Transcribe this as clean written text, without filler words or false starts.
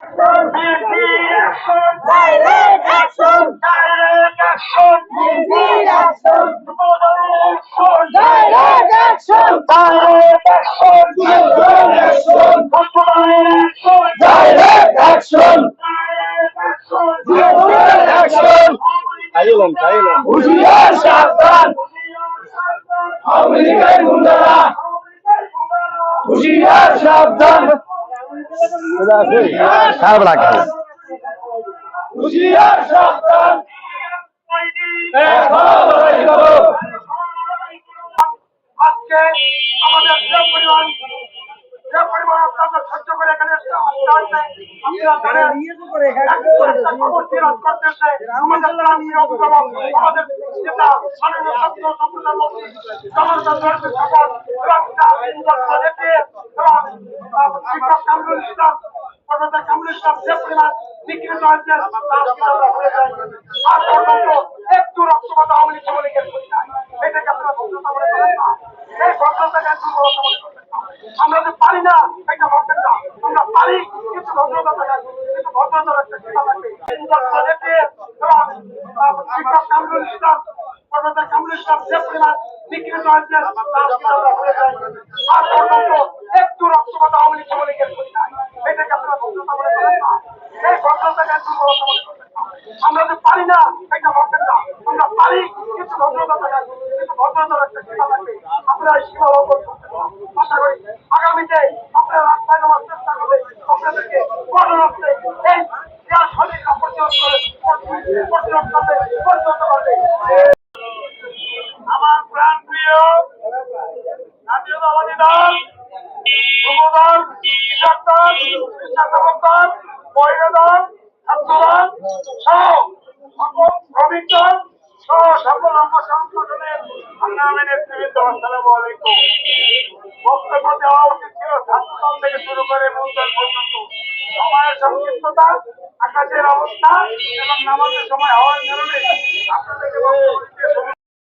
Direct action! Direct action! Direct action! Direct action! Direct action! Direct action! Direct action! হুঁশিয়ার সাবধান! আমেরিকার গুন্ডারা! হুঁশিয়ার সাবধান! হুঁশিয়ার সাবধান! আজকে আমাদের যে পরিমাণ অত্যাচার সহ্য করে এখানে আমাদের নেতা মাননীয় ছাত্র সম্প্রদায় মন্ত্রী শিক্ষক কামরুল ইসলাম প্রফেসর কামরুল ইসলাম যে পরিমাণ বিকৃত হয়েছে আর পর্যন্ত একটু রক্তপাত আওয়ামী লীগের এটাকে আপনারা ভদ্রতা মনে করেন না। এই ভদ্রতাকে দুর্বলতা মনে করবেন না। আমরা যে পারি না এটা ভাববেন না, আমরা পারি কিন্তু ভদ্রতা থাকার কিন্তু ভদ্রতার একটা সীমা থাকবে। শিক্ষক কামরুল ইসলাম প্রফেসর কামরুল ইসলাম যে পরিমাণ বিকৃত হয়েছে আর পর্যন্ত একটু রক্তপাত আওয়ামী লীগের এটাকে আপনারা ভদ্রতা মনে করেন না। এই ভদ্রতাকে দুর্বলতা মনে করবেন না। আমরা যে পারি না এটা ভাববেন না, আমরা পারি কিন্তু ভদ্রতা থাকার কিন্তু ভদ্রতার একটা সীমা থাকবে। আমরা এই সীমা লঙ্ঘন করতে পারি। আশা করি আগামীতে আপনারা রাস্তায় নামার চেষ্টা করলে আপনাদেরকে গণরাস্তায় এই স্বাধীনতা পরিচালিত করবে। আমার প্রাণ প্রিয় জাতীয়তাবাদী দল, যুবদল, কৃষক দল, স্বেচ্ছাসেবক দল, মহিলা দল, ছাত্র দল সহ সকল শ্রমিক দল সহ সকল অঙ্গ সংগঠনের সংগ্রামী নেতৃবৃন্দ, আসসালামু আলাইকুম। বক্তব্য দেওয়া উচিত ছিল ছাত্রদল থেকে শুরু করে মূল দল পর্যন্ত। সময়ের সংক্ষিপ্ততা, আকাশের অবস্থা এবং নামাজের সময় হওয়ার কারণে আপনাদেরকে বক্তব্য দিতে